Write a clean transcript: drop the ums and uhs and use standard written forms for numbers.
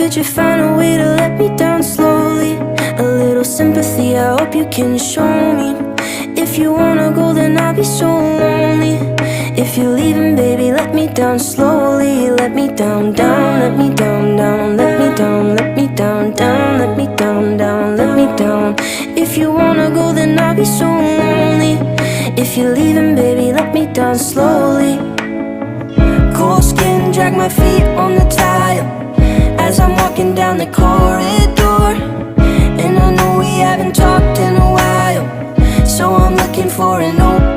Could you find a way to let me down slowly? A little sympathy, I hope you can show me. If you wanna go, then I'll be so lonely. If you're leaving, baby, let me down slowly. Let me down, down, let me down, down. Let me down, let me down, down. Let me down, down, let me down. If you wanna go, then I'll be so lonely. If you're leaving, baby, let me down slowly. Cold skin, drag my feet on the tile as I'm walking down the corridor. And I know we haven't talked in a while, so I'm looking for an open